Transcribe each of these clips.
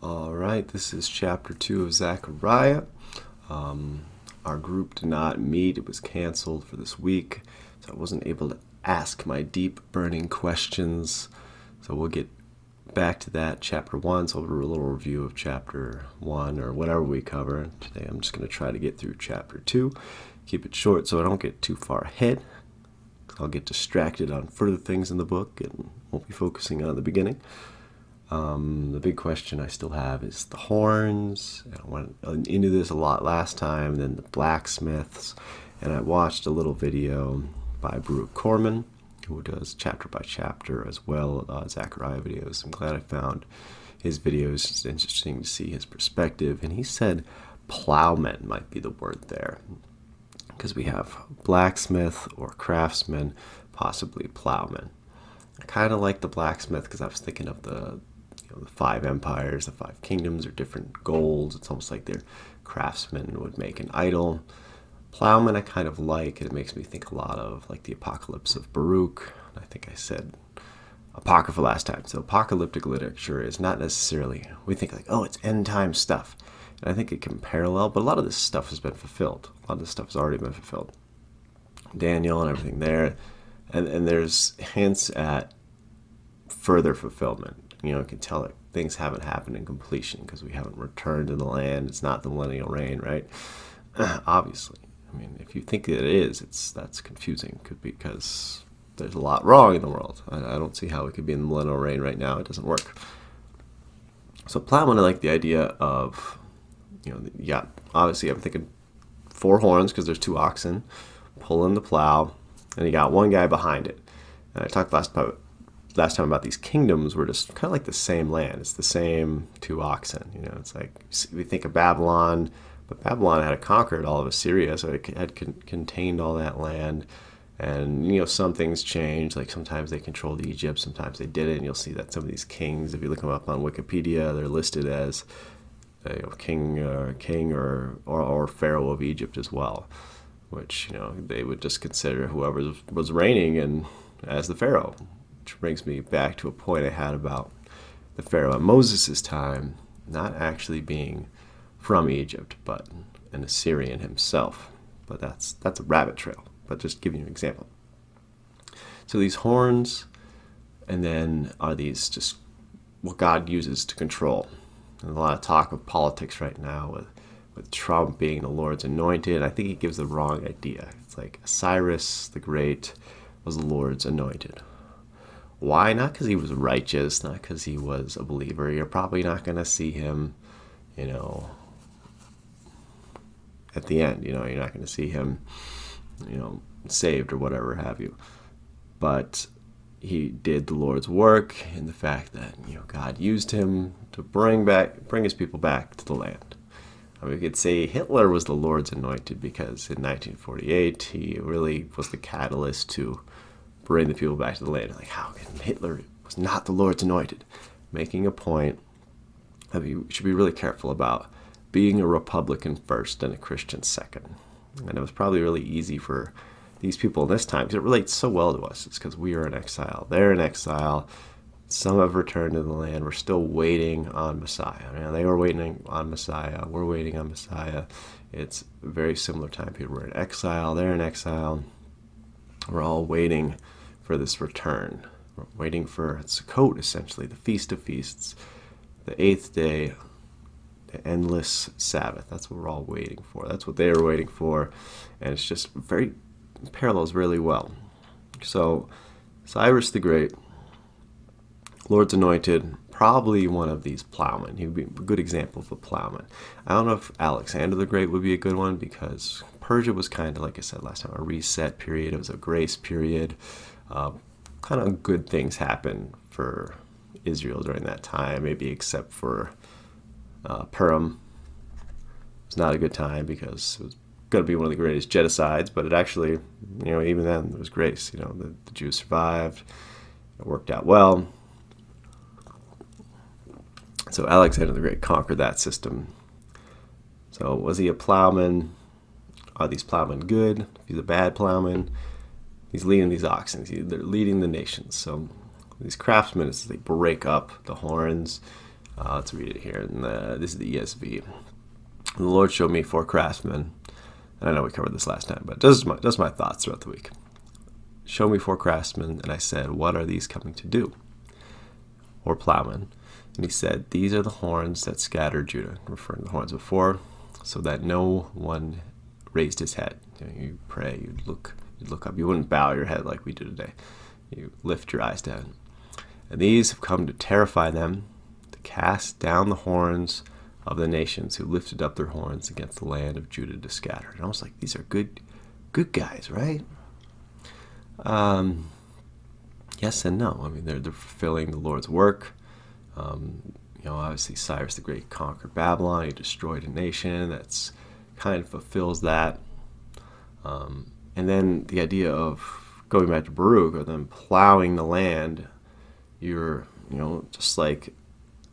All right, this is chapter 2 of Zechariah. Our group did not meet. It was canceled for this week, so I wasn't able to ask my deep, burning questions. So we'll get back to that, chapter 1. So we'll do a little review of chapter 1 or whatever we cover. Today I'm just going to try to get through chapter 2. Keep it short so I don't get too far ahead. I'll get distracted on further things in the book and won't be focusing on the beginning. The big question I still have is the horns. I went into this a lot last time, then the blacksmiths, and I watched a little video by Baruch Corman, who does chapter by chapter as well, Zechariah videos. I'm glad I found his videos. It's interesting to see his perspective, and he said plowmen might be the word there, because we have blacksmith or craftsman, possibly plowman. I kind of like the blacksmith because I was thinking of the five empires, the five kingdoms, or different goals. It's almost like their craftsmen would make an idol. Plowman I kind of like. It makes me think a lot of like the apocalypse of Baruch. I think I said apocrypha last time. So apocalyptic literature is not necessarily, we think like, oh, it's end time stuff. And I think it can parallel, but a lot of this stuff has been fulfilled. A lot of this stuff has already been fulfilled. Daniel and everything there. And there's hints at further fulfillment. You can tell that things haven't happened in completion because we haven't returned to the land. It's not the millennial reign, right? Obviously. I mean, if you think that it is, that's confusing because there's a lot wrong in the world. I don't see how it could be in the millennial reign right now. It doesn't work. So plowman, I like the idea of, obviously I'm thinking four horns because there's two oxen pulling the plow, and you got one guy behind it. And I talked last time about these kingdoms were just kind of like the same land. It's the same two oxen. It's like we think of Babylon, but Babylon had conquered all of Assyria, so it had contained all that land. And, some things change. Like sometimes they controlled Egypt, sometimes they didn't. You'll see that some of these kings, if you look them up on Wikipedia, they're listed as king or pharaoh of Egypt as well, which, they would just consider whoever was reigning and as the pharaoh. Which brings me back to a point I had about the Pharaoh at Moses' time not actually being from Egypt, but an Assyrian himself. But that's a rabbit trail, but just giving you an example. So these horns, and then are these just what God uses to control. There's a lot of talk of politics right now with Trump being the Lord's anointed. I think he gives the wrong idea. It's like Cyrus the Great was the Lord's anointed. Why? Not because he was righteous, not because he was a believer. You're probably not going to see him, at the end. You're not going to see him, saved or whatever have you. But he did the Lord's work in the fact that, God used him to bring his people back to the land. I mean, we could say Hitler was the Lord's anointed because in 1948 he really was the catalyst to bring the people back to the land. Like, how can Hitler was not the Lord's anointed? Making a point that we should be really careful about being a Republican first and a Christian second. And it was probably really easy for these people in this time because it relates so well to us. It's because we are in exile. They're in exile. Some have returned to the land. We're still waiting on Messiah. They were waiting on Messiah. We're waiting on Messiah. It's a very similar time period. We're in exile. They're in exile. We're all waiting for this return. We're waiting for Sukkot, essentially, the Feast of Feasts, the 8th day, the endless Sabbath. That's what we're all waiting for. That's what they were waiting for, and it's just parallels really well. So, Cyrus the Great, Lord's anointed, probably one of these plowmen. He would be a good example of a plowman. I don't know if Alexander the Great would be a good one because Persia was kind of, like I said last time, a reset period. It was a grace period. Kind of good things happened for Israel during that time, maybe except for Purim. It's not a good time because it was going to be one of the greatest genocides, but it actually, even then, it was grace. The Jews survived. It worked out well. So Alexander the Great conquered that system. So was he a plowman? Are these plowmen good? If he's a bad plowman, he's leading these oxen. They're leading the nations. So these craftsmen, as they break up the horns, Let's read it here. This is the ESV. The Lord showed me 4 craftsmen, and I know we covered this last time, but just my thoughts throughout the week. Show me 4 craftsmen, and I said, what are these coming to do? Or plowmen. And he said, these are the horns that scattered Judah, referring to the horns before, so that no one raised his head. You pray, you'd look up. You wouldn't bow your head like we do today. You lift your eyes down. And these have come to terrify them, to cast down the horns of the nations who lifted up their horns against the land of Judah to scatter. And I was like, these are good guys, right? Yes and no. I mean, they're fulfilling the Lord's work. Obviously Cyrus the Great conquered Babylon. He destroyed a nation that's kind of fulfills that. And then the idea of going back to Baruch, or them plowing the land, you're, just like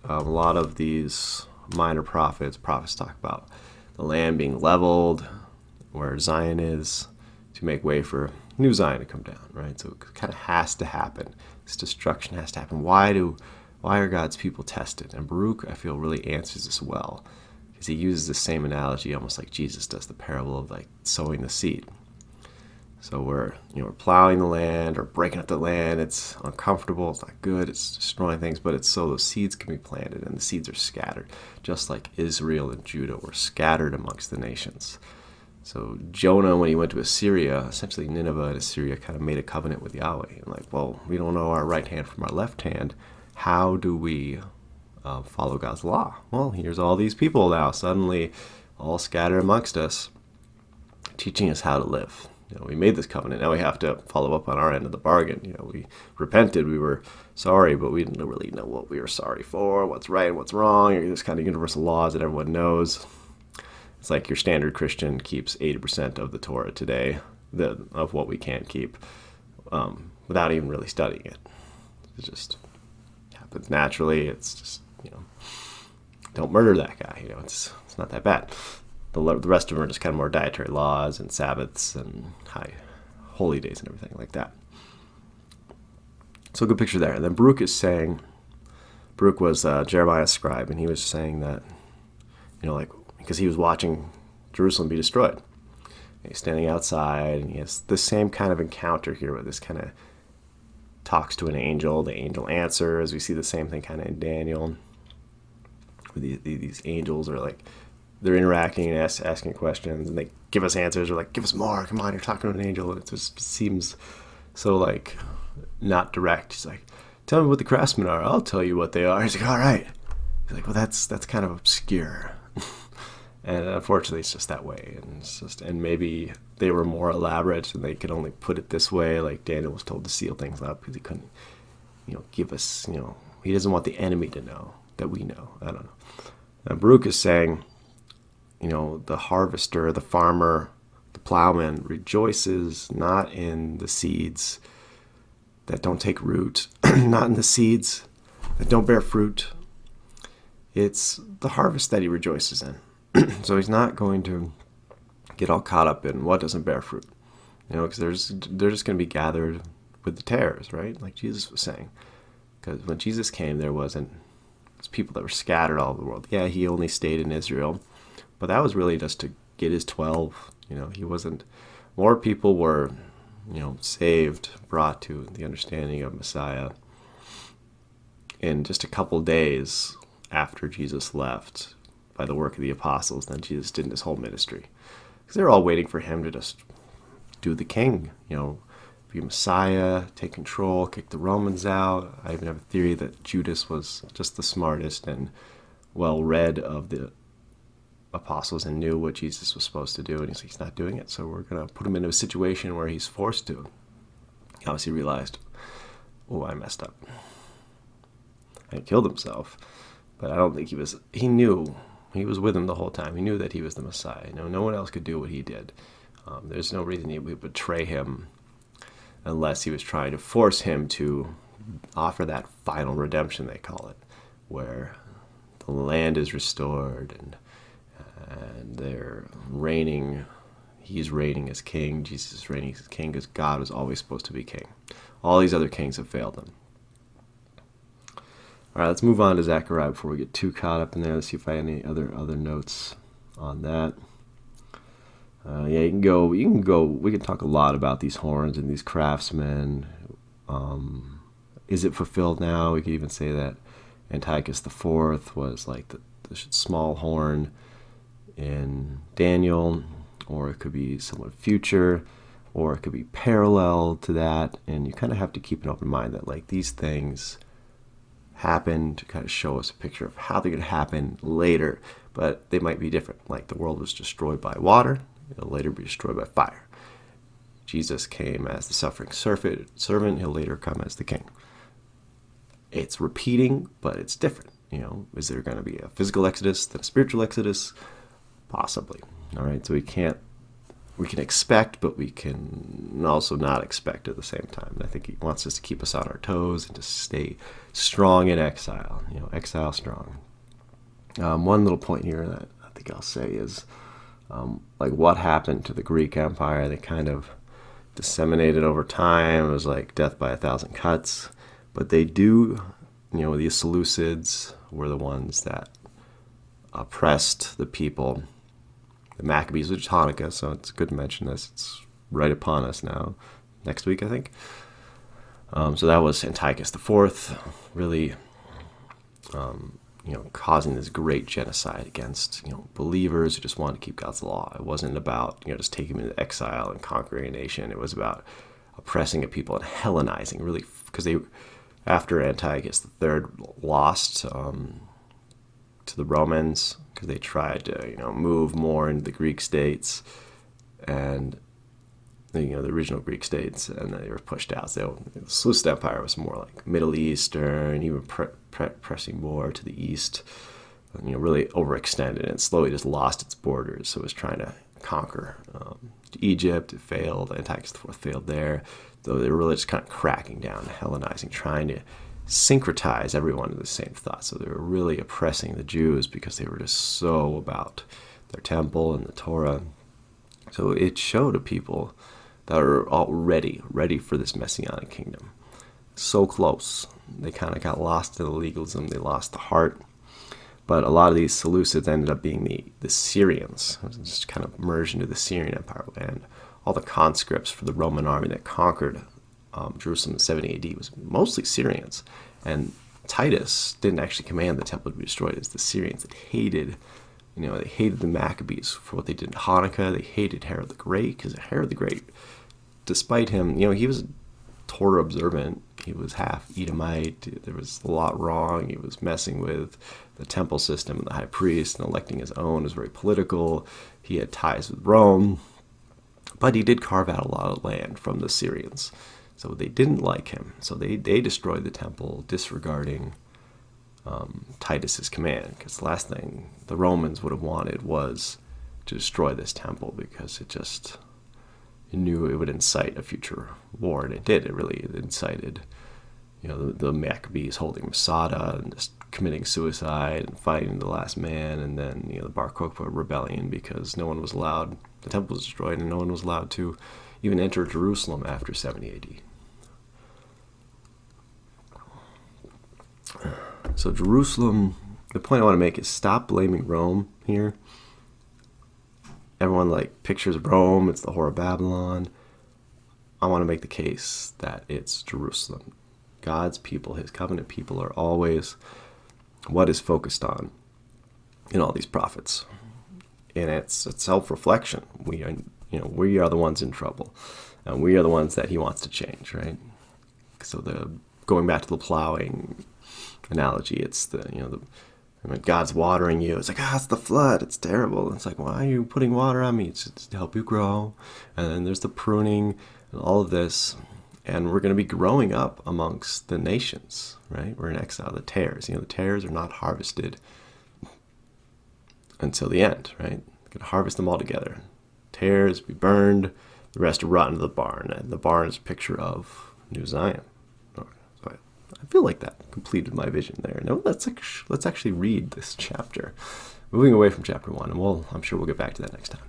a lot of these minor prophets talk about the land being leveled, where Zion is, to make way for new Zion to come down, right? So it kind of has to happen. This destruction has to happen. Why are God's people tested? And Baruch, I feel, really answers this well, because he uses the same analogy almost like Jesus does, the parable of like sowing the seed. So we're plowing the land or breaking up the land. It's uncomfortable. It's not good. It's destroying things. But it's so those seeds can be planted, and the seeds are scattered, just like Israel and Judah were scattered amongst the nations. So Jonah, when he went to Assyria, essentially Nineveh and Assyria kind of made a covenant with Yahweh. And like, well, we don't know our right hand from our left hand. How do we follow God's law? Well, here's all these people now suddenly all scattered amongst us, teaching us how to live. We made this covenant. Now we have to follow up on our end of the bargain. We repented. We were sorry, but we didn't really know what we were sorry for, what's right and what's wrong. There's kind of universal laws that everyone knows. It's like your standard Christian keeps 80% of the Torah today, of what we can't keep, without even really studying it. It just happens naturally. It's just, don't murder that guy. It's not that bad. The rest of them are just kind of more dietary laws and Sabbaths and high holy days and everything like that. So good picture there. And then Baruch was Jeremiah's scribe, and he was saying that, because he was watching Jerusalem be destroyed. And he's standing outside, and he has the same kind of encounter here where this kind of talks to an angel. The angel answers. We see the same thing kind of in Daniel. These angels are like, they're interacting and asking questions, and they give us answers. Or like, give us more. Come on, you're talking to an angel. It just seems so like not direct. He's like, tell me what the craftsmen are. I'll tell you what they are. He's like, all right. He's like, well, that's kind of obscure. And unfortunately, it's just that way. And maybe they were more elaborate, and they could only put it this way. Like Daniel was told to seal things up because he couldn't, give us, he doesn't want the enemy to know that we know. I don't know. Now, Baruch is saying, the harvester, the farmer, the plowman rejoices not in the seeds that don't take root, not in the seeds that don't bear fruit. It's the harvest that he rejoices in. So he's not going to get all caught up in what doesn't bear fruit, because they're just going to be gathered with the tares, right? Like Jesus was saying. Because when Jesus came, there was people that were scattered all over the world. Yeah, he only stayed in Israel. But that was really just to get his 12. He wasn't. More people were, saved, brought to the understanding of Messiah in just a couple days after Jesus left by the work of the apostles than Jesus did in his whole ministry. Because they were all waiting for him to just do the king, be Messiah, take control, kick the Romans out. I even have a theory that Judas was just the smartest and well-read of the apostles and knew what Jesus was supposed to do, and he's not doing it, so we're going to put him into a situation where he's forced to. He obviously realized, I messed up. And he killed himself, but I don't think he knew, he was with him the whole time. He knew that he was the Messiah. No one else could do what he did. There's no reason he would betray him unless he was trying to force him to offer that final redemption, they call it, where the land is restored and they're reigning. He's reigning as king. Jesus is reigning as king because God was always supposed to be king. All these other kings have failed him. All right, let's move on to Zechariah before we get too caught up in there. Let's see if I have any other notes on that. You can go. We can talk a lot about these horns and these craftsmen. Is it fulfilled now? We could even say that Antiochus IV was like the small horn in Daniel, or it could be somewhat future, or it could be parallel to that. And you kind of have to keep an open mind that like these things happen to kind of show us a picture of how they're going to happen later, but they might be different. Like the world was destroyed by water, it'll later be destroyed by fire. Jesus came as the suffering servant, he'll later come as the king. It's repeating, but it's different. Is there going to be a physical exodus, then a spiritual exodus? Possibly. All right, so we can expect, but we can also not expect at the same time. And I think he wants us to keep us on our toes and to stay strong in exile. Exile strong. One little point here that I think I'll say is like what happened to the Greek Empire. They kind of disseminated over time. It was like death by 1,000 cuts. But they do, these Seleucids were the ones that oppressed the people. The Maccabees, which is Hanukkah, so it's good to mention this. It's right upon us now, next week, I think. So that was Antiochus IV, really, causing this great genocide against, believers who just wanted to keep God's law. It wasn't about, just taking them into exile and conquering a nation. It was about oppressing a people and Hellenizing, really, because after Antiochus III lost to the Romans, because they tried to move more into the Greek states and the original Greek states, and they were pushed out. So the Seleucid Empire was more like Middle Eastern, even pressing more to the east, really overextended and slowly just lost its borders. So it was trying to conquer Egypt. It failed. Antiochus IV failed there. So they were really just kind of cracking down, Hellenizing, trying to syncretize everyone to the same thought. So they were really oppressing the Jews because they were just so about their temple and the Torah. So it showed a people that are already ready for this Messianic kingdom. So close. They kind of got lost in the legalism. They lost the heart. But a lot of these Seleucids ended up being the Syrians. It was just kind of merged into the Syrian Empire. And all the conscripts for the Roman army that conquered Jerusalem in 70 AD was mostly Syrians. And Titus didn't actually command the temple to be destroyed. It's the Syrians that hated, they hated the Maccabees for what they did in Hanukkah. They hated Herod the Great because Herod the Great, despite him, he was Torah observant. He was half Edomite. There was a lot wrong. He was messing with the temple system and the high priest and electing his own. It was very political. He had ties with Rome. But he did carve out a lot of land from the Syrians. So they didn't like him. So they destroyed the temple, disregarding Titus's command. Because the last thing the Romans would have wanted was to destroy this temple, because it knew it would incite a future war. And it did. It really incited the Maccabees holding Masada and just committing suicide and fighting the last man. And then the Bar Kokhba rebellion, because no one was allowed. The temple was destroyed, and no one was allowed to even enter Jerusalem after 70 AD. So Jerusalem, the point I want to make is stop blaming Rome here. Everyone pictures Rome, it's the whore of Babylon. I want to make the case that it's Jerusalem. God's people, his covenant people, are always what is focused on in all these prophets. And it's self-reflection. We are the ones in trouble, and we are the ones that he wants to change, right? So going back to the plowing analogy, it's when God's watering you, it's like, it's the flood, it's terrible. It's like, why are you putting water on me? It's to help you grow. And then there's the pruning and all of this, and we're going to be growing up amongst the nations, right? We're in exile. The tares, the tares are not harvested until the end, right? We're going to harvest them all together. Tares be burned, the rest are brought into the barn, and the barn is a picture of New Zion. So I feel like that completed my vision there. No, let's actually read this chapter, moving away from chapter 1, and I'm sure we'll get back to that next time.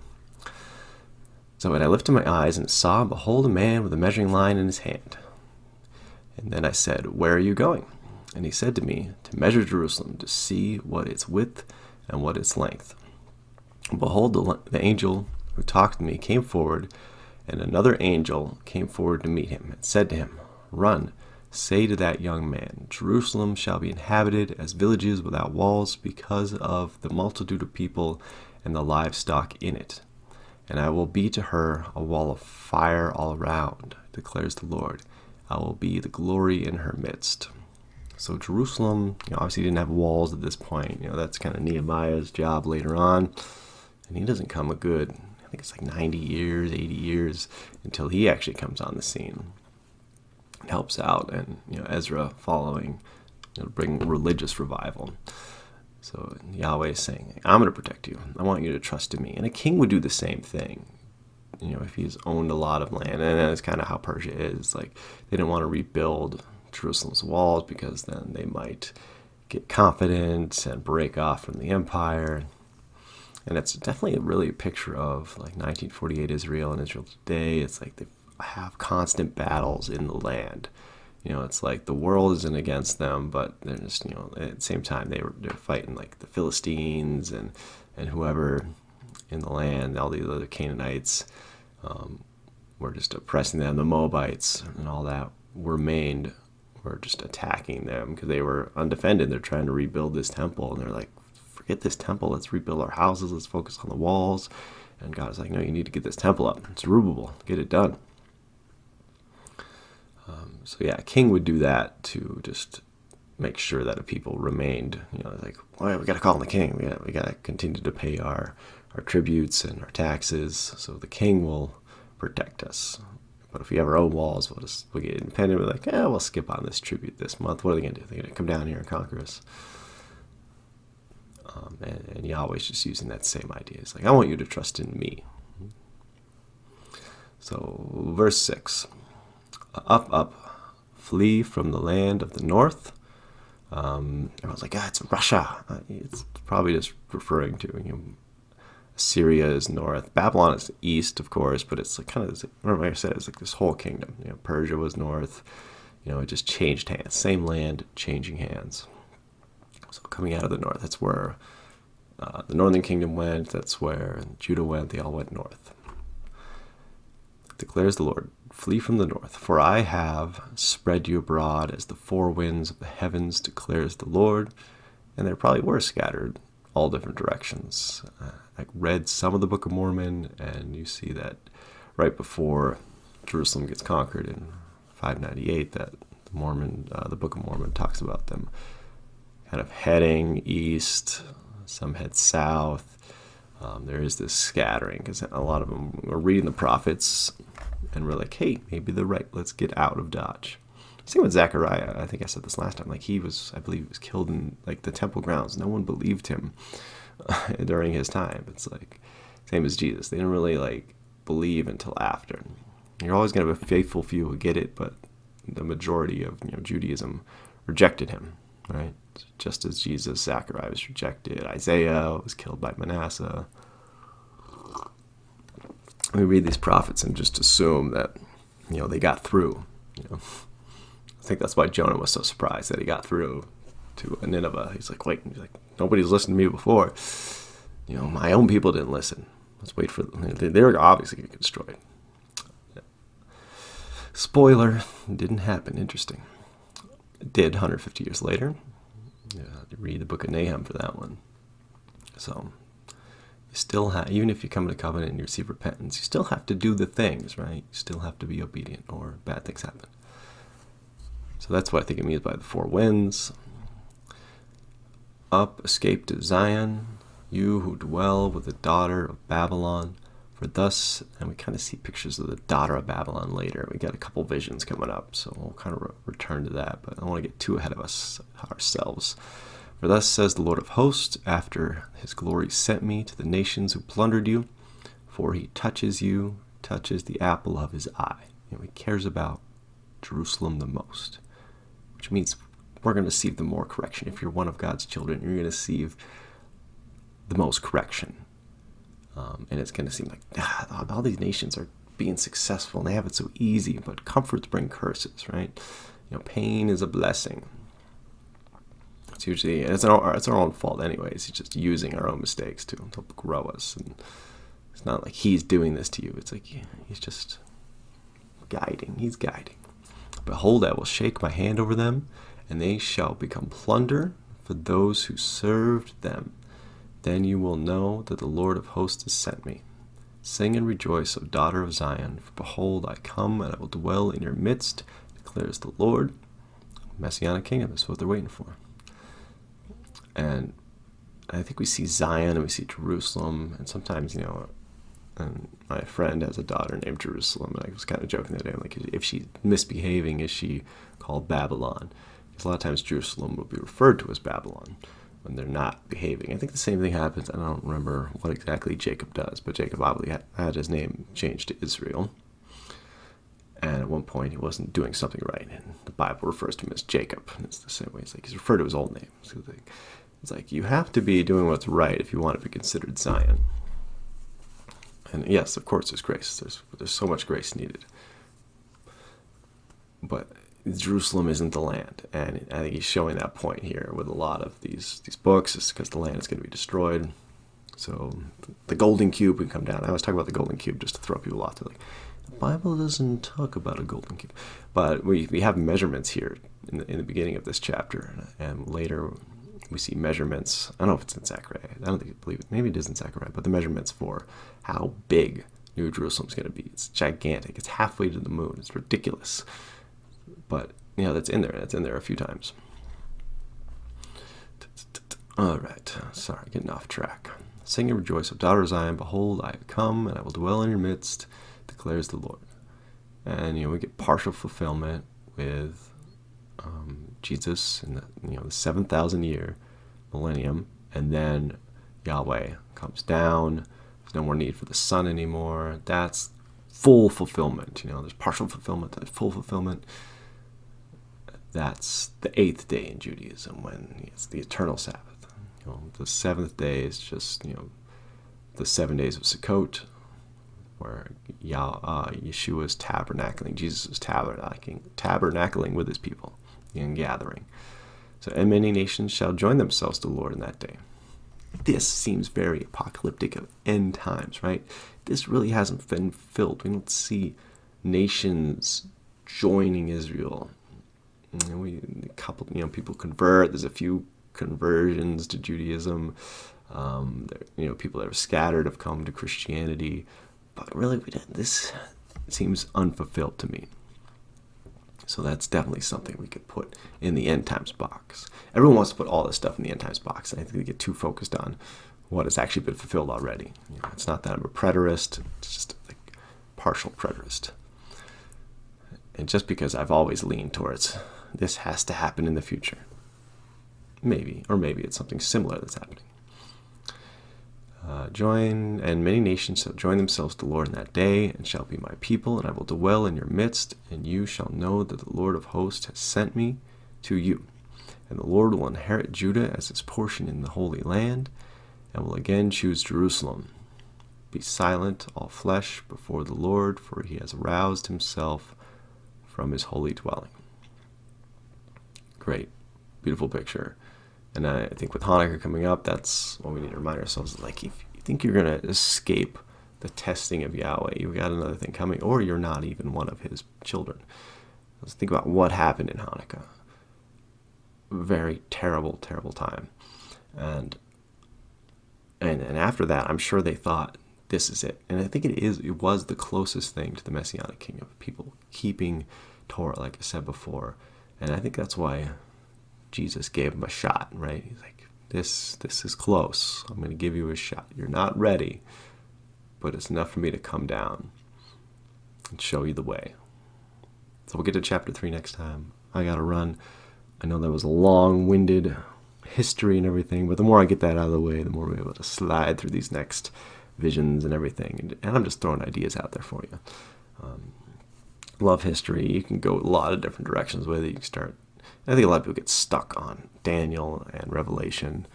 So when I lifted my eyes and saw, behold, a man with a measuring line in his hand. And then I said, where are you going? And he said to me, to measure Jerusalem, to see what its width and what its length. And behold, the angel who talked to me came forward, and another angel came forward to meet him, and said to him, Run, say to that young man, Jerusalem shall be inhabited as villages without walls, because of the multitude of people and the livestock in it. And I will be to her a wall of fire all around, declares the Lord. I will be the glory in her midst. So Jerusalem, obviously didn't have walls at this point. That's kind of Nehemiah's job later on. And he doesn't come a good, I think it's like 90 years, 80 years, until he actually comes on the scene. Helps out, and Ezra following, bring religious revival. So Yahweh is saying, I'm going to protect you. I want you to trust in me. And a king would do the same thing, if he's owned a lot of land. And that's kind of how Persia is. Like, they didn't want to rebuild Jerusalem's walls because then they might get confident and break off from the empire. And it's definitely really a picture of like 1948 Israel and Israel today. It's like they have constant battles in the land. It's like the world isn't against them, but they're just, at the same time they're fighting like the Philistines and whoever in the land, all the other Canaanites were just oppressing them. The Moabites and all that were just attacking them because they were undefended. They're trying to rebuild this temple, and they're like, forget this temple, let's rebuild our houses, let's focus on the walls. And God's like, no, you need to get this temple up. It's Zerubbabel, get it done. So yeah, a king would do that to just make sure that the people remained, like, well, we got to call on the king. We got to continue to pay our tributes and our taxes. So the king will protect us. But if we ever own walls, we'll get independent. We're like, we'll skip on this tribute this month. What are they going to do? They're going to come down here and conquer us. And Yahweh's just using that same idea. It's like, I want you to trust in me. So verse 6. Up, up, flee from the land of the north. Everyone's like, it's Russia. It's probably just referring to, Syria is north. Babylon is east, of course, but it's like kind of, remember I said, it's like this whole kingdom. Persia was north. It just changed hands. Same land, changing hands. So coming out of the north, that's where the northern kingdom went. That's where Judah went. They all went north. Declares the Lord, flee from the north, for I have spread you abroad as the four winds of the heavens, declares the Lord. And there probably were scattered all different directions. I read some of the Book of Mormon, and you see that right before Jerusalem gets conquered in 598, that the Book of Mormon talks about them kind of heading east. Some head south. There is this scattering because a lot of them are reading the prophets and we're like, hey, maybe they're right. Let's get out of Dodge. Same with Zechariah. I think I said this last time. Like I believe he was killed in like the temple grounds. No one believed him during his time. It's like same as Jesus. They didn't really like believe until after. You're always going to have a faithful few who get it, but the majority of Judaism rejected him, right? Just as Jesus, Zechariah was rejected. Isaiah was killed by Manasseh. We read these prophets and just assume that, they got through. I think that's why Jonah was so surprised that he got through to Nineveh. He's like, wait, nobody's listened to me before. My own people didn't listen. Let's wait for them. They were obviously going to get destroyed. Spoiler, it didn't happen. Interesting. It did 150 years later. You read the book of Nahum for that one. So you still have, even if you come to covenant and you receive repentance, you still have to do the things, right? You still have to be obedient or bad things happen. So that's what I think it means by the four winds. Up, escape to Zion, you who dwell with the daughter of Babylon. For thus, and we kind of see pictures of the daughter of Babylon later. We got a couple visions coming up, so we'll kind of return to that. But I don't want to get too ahead of ourselves. For thus says the Lord of hosts, after his glory sent me to the nations who plundered you, for he touches you, touches the apple of his eye. He cares about Jerusalem the most, which means we're going to receive the more correction. If you're one of God's children, you're going to receive the most correction. And it's going to seem like all these nations are being successful and they have it so easy, but comforts bring curses, right? Pain is a blessing. It's usually, and it's our own fault anyways. He's just using our own mistakes to help grow us. And it's not like he's doing this to you. It's like he's just guiding. He's guiding. Behold, I will shake my hand over them, and they shall become plunder for those who served them. Then you will know that the Lord of hosts has sent me. Sing and rejoice, O daughter of Zion, for behold, I come, and I will dwell in your midst, declares the Lord. Messianic kingdom is what they're waiting for. And I think we see Zion and we see Jerusalem, and sometimes, and my friend has a daughter named Jerusalem, and I was kind of joking that day, I'm like, if she's misbehaving, is she called Babylon? Because a lot of times Jerusalem will be referred to as Babylon when they're not behaving. I think the same thing happens. I don't remember what exactly Jacob does, but Jacob obviously had his name changed to Israel. And at one point he wasn't doing something right, and the Bible refers to him as Jacob. And it's the same way. It's like he's referred to his old name. It's like you have to be doing what's right if you want to be considered Zion. And yes, of course, there's grace. There's so much grace needed. But Jerusalem isn't the land, and I think he's showing that point here with a lot of these books. It's because the land is going to be destroyed. So the golden cube can come down. I always talk about the golden cube just to throw people off. They're like, the Bible doesn't talk about a golden cube, but we have measurements here in the beginning of this chapter, and later we see measurements. I don't know if it's in Zechariah. I don't believe it. Maybe it is in Zechariah, but the measurements for how big New Jerusalem's going to be. It's gigantic. It's halfway to the moon. It's ridiculous. But, that's in there. That's in there a few times. All right. Sorry, getting off track. Sing and rejoice, O daughter of Zion. Behold, I have come, and I will dwell in your midst, declares the Lord. And, we get partial fulfillment with Jesus in the 7,000 year millennium. And then Yahweh comes down. There's no more need for the sun anymore. That's full fulfillment. There's partial fulfillment. There's full fulfillment. That's the 8th day in Judaism, when it's the eternal Sabbath. The 7th day is just, the 7 days of Sukkot, where Yeshua is tabernacling. Jesus is tabernacling with his people in gathering. So, and many nations shall join themselves to the Lord in that day. This seems very apocalyptic of end times, right? This really hasn't been filled. We don't see nations joining Israel. People convert. There's a few conversions to Judaism. People that are scattered have come to Christianity, but really, this seems unfulfilled to me. So that's definitely something we could put in the end times box. Everyone wants to put all this stuff in the end times box, and I think they get too focused on what has actually been fulfilled already. It's not that I'm a preterist; it's just like partial preterist. And just because I've always leaned towards this has to happen in the future. Maybe it's something similar that's happening. And many nations shall join themselves to the Lord in that day, and shall be my people, and I will dwell in your midst, and you shall know that the Lord of hosts has sent me to you. And the Lord will inherit Judah as his portion in the Holy Land, and will again choose Jerusalem. Be silent, all flesh, before the Lord, for he has aroused himself from his holy dwelling. Great, beautiful picture. And I think with Hanukkah coming up, that's what we need to remind ourselves. Like, if you think you're going to escape the testing of Yahweh, you've got another thing coming, or you're not even one of his children. Let's think about what happened in Hanukkah. Very terrible, terrible time. And after that, I'm sure they thought, this is it. And I think it was the closest thing to the Messianic kingdom, people keeping Torah, like I said before. And I think that's why Jesus gave him a shot, right? He's like, this is close. I'm going to give you a shot. You're not ready, but it's enough for me to come down and show you the way. So we'll get to chapter 3 next time. I got to run. I know that was a long-winded history and everything, but the more I get that out of the way, the more we're able to slide through these next visions and everything. And I'm just throwing ideas out there for you. Love history. You can go a lot of different directions with it. You can start. I think a lot of people get stuck on Daniel and Revelation.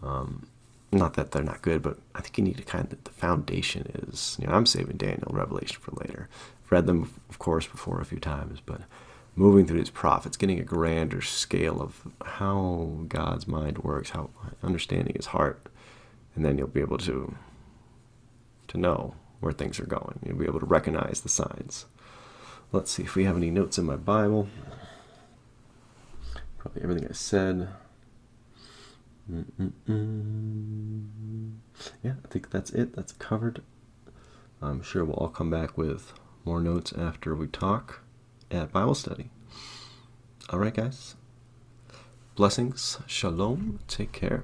Not that they're not good, but I think you need to the foundation is, I'm saving Daniel and Revelation for later. I've read them, of course, before a few times, but moving through these prophets, getting a grander scale of how God's mind works, how understanding his heart, and then you'll be able to know where things are going. You'll be able to recognize the signs. Let's see if we have any notes in my Bible. Probably everything I said. Yeah, I think that's it. That's covered. I'm sure we'll all come back with more notes after we talk at Bible study. All right, guys. Blessings. Shalom. Take care.